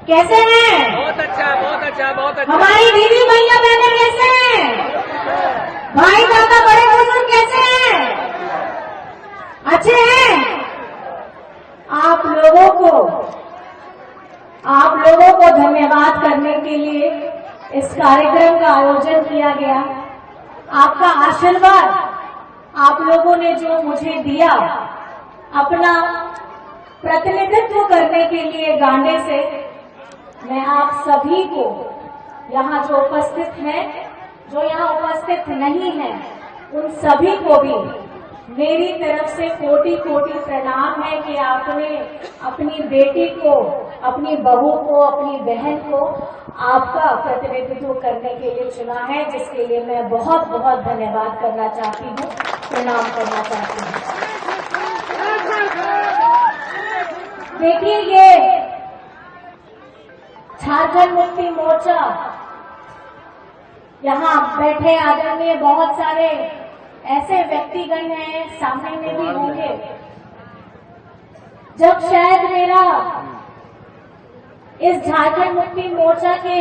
कैसे हैं? बहुत अच्छा, बहुत अच्छा, बहुत अच्छा। हमारी दीदी भैया बहने कैसे हैं? भाई दादा बड़े बुजुर्ग कैसे हैं? अच्छे हैं? आप लोगों को धन्यवाद करने के लिए इस कार्यक्रम का आयोजन किया गया। आपका आशीर्वाद, आप लोगों ने जो मुझे दिया अपना प्रतिनिधित्व करने के लिए गांडे से, मैं आप सभी को यहाँ जो उपस्थित हैं, जो यहाँ उपस्थित नहीं हैं, उन सभी को भी मेरी तरफ से कोटि कोटि प्रणाम है कि आपने अपनी बेटी को, अपनी बहू को, अपनी बहन को आपका प्रतिनिधित्व करने के लिए चुना है, जिसके लिए मैं बहुत बहुत धन्यवाद करना चाहती हूँ, प्रणाम करना चाहती हूँ। देखिए, ये झारखंड मुक्ति मोर्चा, यहाँ बैठे आदरणीय बहुत सारे ऐसे व्यक्तिगण हैं, सामने में भी होंगे। जब शायद मेरा इस झारखंड मुक्ति मोर्चा के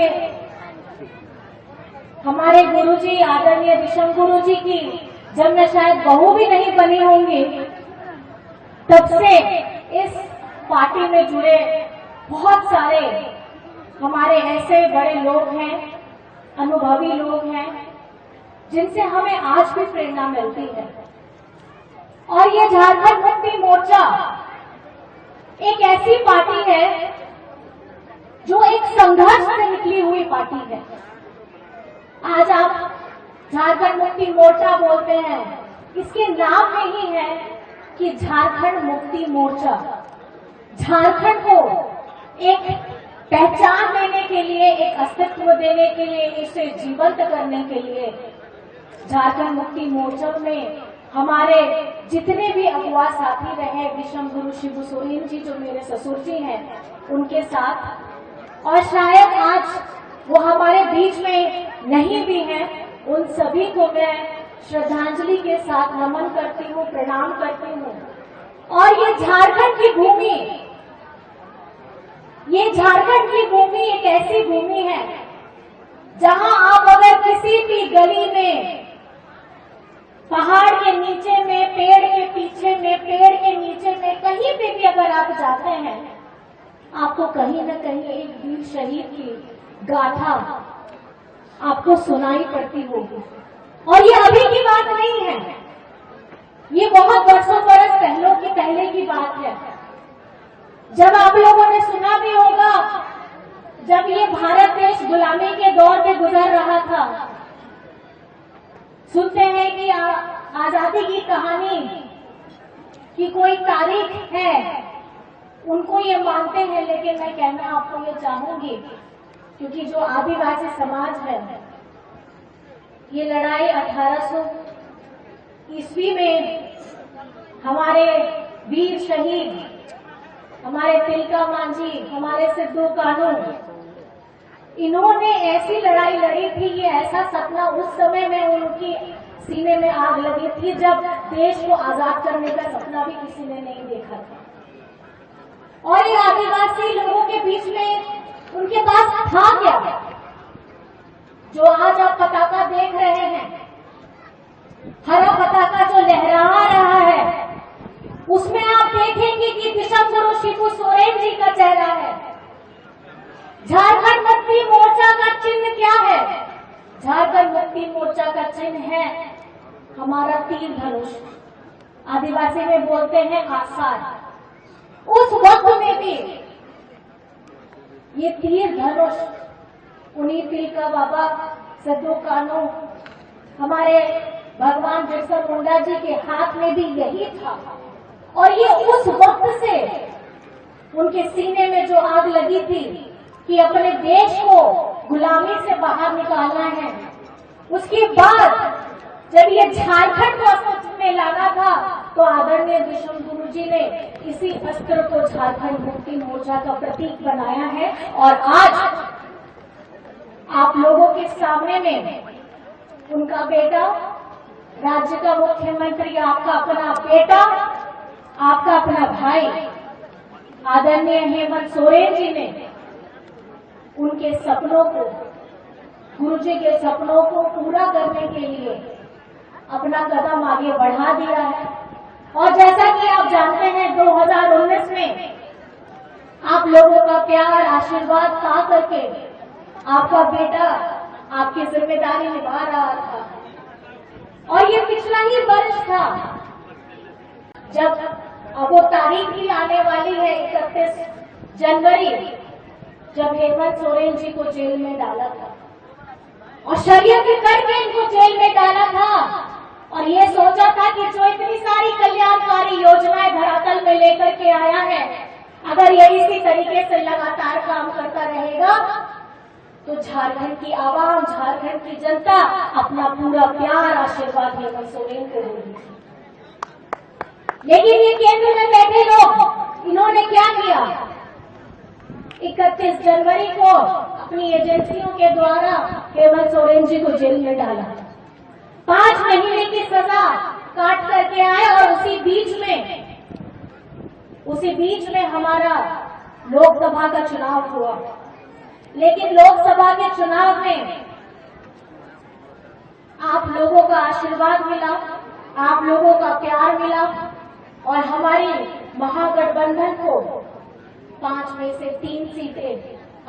हमारे गुरुजी, आदरणीय विषम गुरुजी की जब मैं शायद बहू भी नहीं बनी होंगी, तब से इस पार्टी में जुड़े बहुत सारे हमारे ऐसे बड़े लोग हैं, अनुभवी लोग हैं, जिनसे हमें आज भी प्रेरणा मिलती है। और ये झारखंड मुक्ति मोर्चा एक ऐसी पार्टी है जो एक संघर्ष से निकली हुई पार्टी है। आज आप झारखंड मुक्ति मोर्चा बोलते हैं, इसके नाम में ही है कि झारखंड मुक्ति मोर्चा, झारखंड को एक पहचान देने के लिए, एक अस्तित्व देने के लिए, इसे जीवंत करने के लिए झारखंड मुक्ति मोर्चा में हमारे जितने भी अगुवा साथी रहे, विषम गुरु शिबू सोरेन जी जो मेरे ससुर जी हैं, उनके साथ, और शायद आज वो हमारे बीच में नहीं भी हैं, उन सभी को मैं श्रद्धांजलि के साथ नमन करती हूँ, प्रणाम करती हूँ। और ये झारखंड की भूमि, ये झारखंड की भूमि एक ऐसी भूमि है जहां आप अगर किसी भी गली में, पहाड़ के नीचे में, पेड़ के पीछे में, पेड़ के नीचे में, कहीं पे भी अगर आप जाते हैं, आपको कहीं न कहीं एक वीर शहीद की गाथा आपको सुनाई पड़ती होगी। और ये अभी की बात नहीं है, ये बहुत बरसों बरस पहले की बात है। जब आप लोगों ने सुना भी होगा, जब ये भारत देश गुलामी के दौर पे गुजर रहा था, सुनते हैं कि आजादी की कहानी की कोई तारीख है, उनको ये मानते हैं, लेकिन मैं कहना आपको ये चाहूंगी, क्योंकि जो आदिवासी समाज है, ये लड़ाई 1800 ईस्वी में हमारे वीर शहीद, हमारे तिलका मांझी, हमारे सिद्धू कान्हू, इन्होंने ऐसी लड़ाई लड़ी थी, ये ऐसा सपना उस समय में उनकी सीने में आग लगी थी जब देश को आजाद करने का सपना भी किसी ने नहीं देखा था। और ये आदिवासी लोगों के बीच में उनके पास था क्या, जो आज आप पताका देख रहे हैं, हरा पताका जो लहरा रहा है, उसमें आप देखेंगे कि विषम गुरु शिबू सोरेन जी का चेहरा है। झारखंड मुक्ति मोर्चा का चिन्ह क्या है? झारखंड मुक्ति मोर्चा का चिन्ह है हमारा तीर धनुष, आदिवासी में बोलते हैं आसार। उस वक्त में भी ये तीर धनुष उन्हीं तिलका बाबा, सिद्धू कान्हू, हमारे भगवान बिरसा मुंडा जी के हाथ में भी यही था। और ये उस वक्त से उनके सीने में जो आग लगी थी कि अपने देश को गुलामी से बाहर निकालना है, उसके बाद जब ये झारखंड को अस्तित्व में लाना था, तो आदरणीय विषम गुरु जी ने इसी अस्त्र को झारखंड मुक्ति मोर्चा का प्रतीक बनाया है। और आज आप लोगों के सामने में उनका बेटा, राज्य का मुख्यमंत्री, आपका अपना बेटा, आपका अपना भाई आदरणीय हेमंत सोरेन जी ने उनके सपनों को, गुरुजी के सपनों को पूरा करने के लिए अपना कदम आगे बढ़ा दिया है। और जैसा कि आप जानते हैं 2019 में आप लोगों का प्यार आशीर्वाद पा करके आपका बेटा आपकी जिम्मेदारी निभा रहा था। और ये पिछला ही वर्ष था जब अब वो तारीख भी आने वाली है 31 जनवरी, जब हेमंत सोरेन जी को जेल में डाला था और षड्यंत्र करके इनको जेल में डाला था। और ये सोचा था कि जो इतनी सारी कल्याणकारी योजनाएं धरातल में लेकर के आया है, अगर ये इसी तरीके से लगातार काम करता रहेगा तो झारखंड की आवाम, झारखंड की जनता अपना पूरा प्यार आशीर्वाद हेमंत सोरेन को देगी। लेकिन ये केंद्र में बैठे लोग, इन्होंने क्या किया? 31 जनवरी को अपनी एजेंसियों के द्वारा हेमंत सोरेन जी को जेल में डाला, 5 महीने की सजा काट करके आए। और उसी बीच में हमारा लोकसभा का चुनाव हुआ। लेकिन लोकसभा के चुनाव में आप लोगों का आशीर्वाद मिला, आप लोगों का प्यार मिला और हमारी महागठबंधन को 5 में से 3 सीटें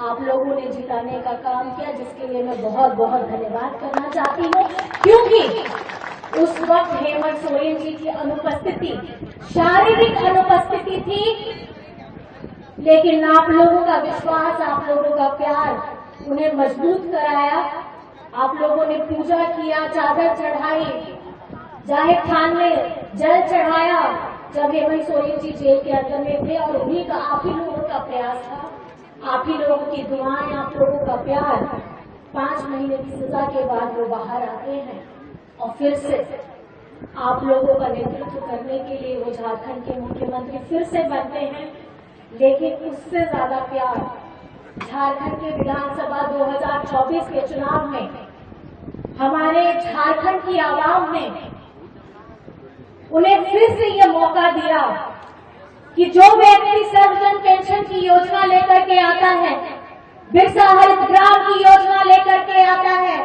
आप लोगों ने जिताने का काम किया, जिसके लिए मैं बहुत बहुत धन्यवाद करना चाहती हूँ। क्योंकि उस वक्त हेमंत सोरेन जी की अनुपस्थिति, शारीरिक अनुपस्थिति थी, लेकिन आप लोगों का विश्वास, आप लोगों का प्यार उन्हें मजबूत कराया। आप लोगों ने पूजा किया, चादर चढ़ाई, जाहिर खान में जल चढ़ाया जब हेमंत सोरेन जी जेल के अंदर में थे। और उन्हीं का, आप ही लोगों का प्रयास था, आप ही लोगों की दुआएं, आप लोगों का प्यार। 5 महीने की सजा के बाद वो बाहर आते हैं और फिर से आप लोगों का नेतृत्व करने के लिए वो झारखंड के मुख्यमंत्री फिर से बनते हैं। लेकिन उससे ज्यादा प्यार झारखंड के विधानसभा 2024 के चुनाव में हमारे झारखंड की आवाम ने उन्हें फिर से ये मौका दिया कि जो व्यक्ति सर्वजन पेंशन की योजना लेकर के आता है, बिरसा हरित ग्राम की योजना लेकर के आता है,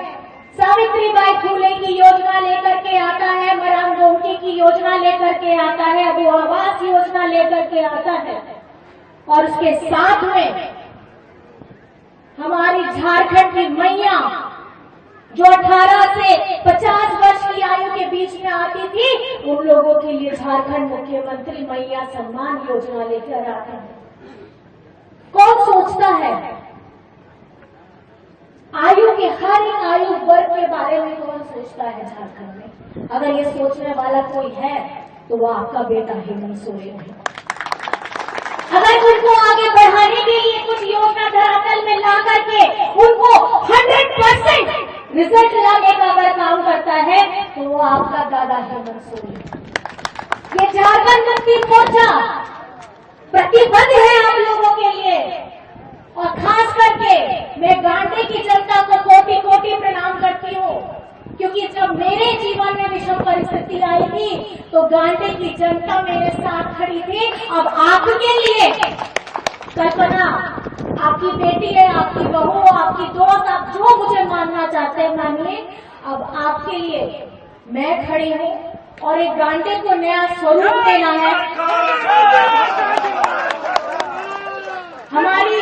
सावित्रीबाई फुले की योजना लेकर के आता है, मराम गोमती की योजना लेकर के आता है, अबू आवास योजना लेकर के आता है, और उसके साथ में हमारी झारखंड की मैया जो 18 से 50 वर्ष की आयु के बीच में आती थी, उन लोगों के लिए झारखंड मुख्यमंत्री मैया सम्मान योजना लेकर आते हैं। कौन सोचता है आयु के, हर एक आयु वर्ग के बारे में कौन सोचता है झारखंड में? अगर ये सोचने वाला कोई है तो वो आपका बेटा हेमंत सोरेन है। अगर उनको आगे बढ़ाने के लिए कुछ योजना धरातल में ला करके उनको 100% रिजल्ट लाने का अगर काम करता है तो वो आपका दादा हेमंत सोरेन। ये झारखंड मुक्ति मोर्चा प्रतिबद्ध है आप लोगों के लिए। और खास करके मैं गांडे की जनता को कोटि कोटि प्रणाम करती हूँ, क्योंकि जब मेरे जीवन में विषम परिस्थिति आई थी तो गांडे की जनता मेरे साथ खड़ी थी। अब आपके लिए कल्पना आपकी बेटी है, आपकी बहू, आपकी दोस्त, आप जो मुझे मानना चाहते हैं मानिए। अब आपके लिए मैं खड़ी हूँ और एक गांडे को नया स्वरूप देना है। हमारी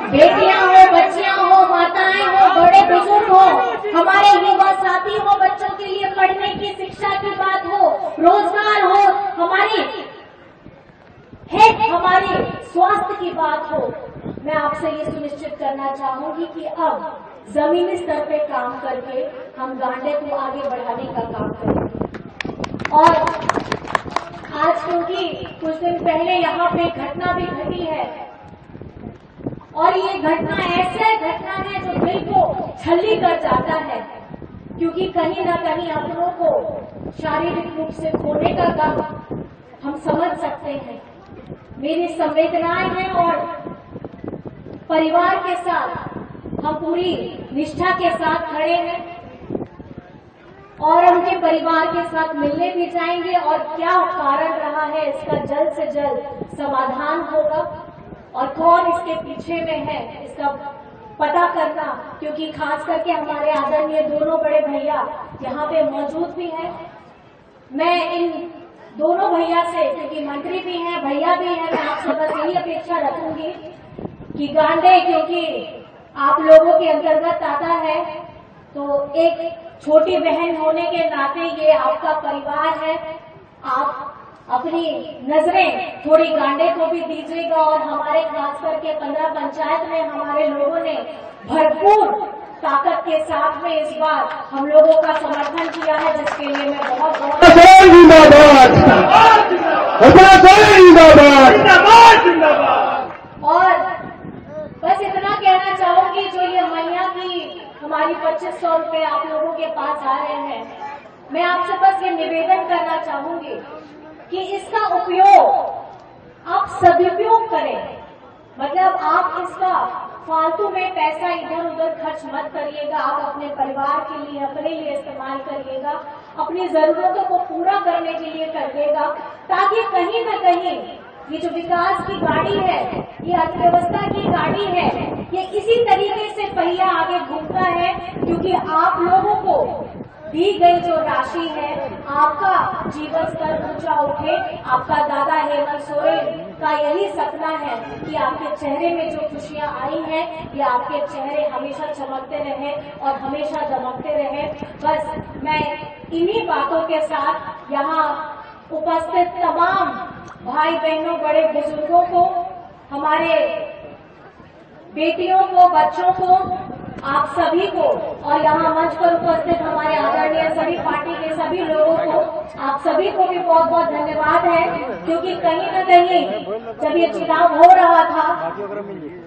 बेटियां हो, बच्चियां हो, माताएं हो, बड़े बुजुर्ग हो, हमारे युवा साथी हो, बच्चों के लिए पढ़ने की, शिक्षा की बात हो, रोजगार हो, हमारी स्वास्थ्य की बात हो, मैं आपसे ये सुनिश्चित करना चाहूंगी कि अब जमीनी स्तर पे काम करके हम गांडे को आगे बढ़ाने का काम करेंगे। और आज क्योंकि कुछ दिन पहले यहाँ पे घटना भी घटी है और ये घटना ऐसा घटना है जो दिल को छल्ली कर जाता है, क्योंकि कहीं ना कहीं अपनों को शारीरिक रूप से खोने का गम हम समझ सकते हैं। मेरी संवेदनाएं हैं और परिवार के साथ हम पूरी निष्ठा के साथ खड़े हैं और उनके परिवार के साथ मिलने भी जाएंगे और क्या कारण रहा है इसका जल्द से जल्द समाधान होगा और कौन इसके पीछे में है इसका पता करना, क्योंकि खास करके हमारे आदरणीय दोनों बड़े भैया यहाँ पे मौजूद भी हैं। मैं इन दोनों भैया से, क्योंकि मंत्री भी हैं भैया भी हैं, मैं आपसे बस यही अपेक्षा रखूंगी कि गांडे क्योंकि आप लोगों के अंतर्गत आता है, तो एक छोटी बहन होने के नाते ये आपका परिवार है। आप अपनी नजरें थोड़ी गांडे को भी दीजिएगा और हमारे खास करके 15 पंचायत में हमारे लोगों ने भरपूर ताकत के साथ में इस बार हम लोगों का समर्थन किया है, जिसके लिए मैं बहुत बहुत और बस इतना कहना चाहूंगी, जो ये मैया की हमारी 2500 रुपए आप लोगों के पास आ रहे हैं, मैं आपसे बस ये निवेदन करना चाहूंगी कि इसका उपयोग आप सदुपयोग करें। मतलब आप इसका फालतू में पैसा इधर उधर खर्च मत करिएगा। आप अपने परिवार के लिए, अपने लिए इस्तेमाल करिएगा, अपनी जरूरतों को पूरा करने के लिए करिएगा, ताकि कहीं न कहीं ये जो विकास की गाड़ी है, ये अर्थव्यवस्था की गाड़ी है, ये इसी तरीके से पहिया आगे घूमता है, क्योंकि आप लोगों को दी गई जो राशि है, आपका जीवन स्तर ऊंचा उठे। आपका दादा हेमंत सोरेन का यही सपना है कि आपके चेहरे में जो खुशियां आई हैं, ये आपके चेहरे हमेशा चमकते रहे और हमेशा दमकते रहे। बस मैं इन्हीं बातों के साथ यहाँ उपस्थित तमाम भाई बहनों, बड़े बुजुर्गों को, हमारे बेटियों को, बच्चों को, आप सभी को, और यहाँ मंच पर उपस्थित हमारे आदरणीय सभी पार्टी के सभी लोगों को, आप सभी को भी बहुत बहुत धन्यवाद है। क्योंकि कहीं न कहीं जब ये चुनाव हो रहा था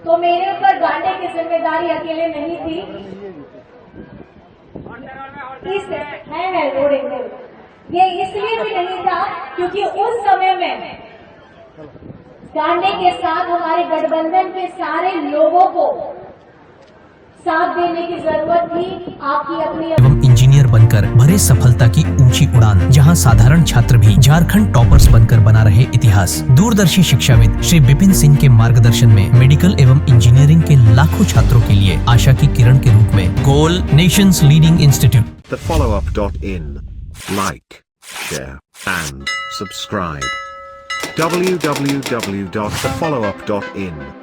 तो मेरे ऊपर गांडे की जिम्मेदारी अकेले नहीं थी। ये इसलिए भी नहीं था क्योंकि उस समय में गांडे के साथ हमारे गठबंधन के सारे लोगों को साथ देने की जरूरत थी। आपकी अपनी एवं इंजीनियर बनकर भरे सफलता की ऊंची उड़ान, जहां साधारण छात्र भी झारखंड टॉपर्स बनकर बना रहे इतिहास। दूरदर्शी शिक्षाविद श्री विपिन सिंह के मार्गदर्शन में मेडिकल एवं इंजीनियरिंग के लाखों छात्रों के लिए आशा की किरण के रूप में goal nations leading institute. thefollowup.in. Like, share and subscribe. www.thefollowup.in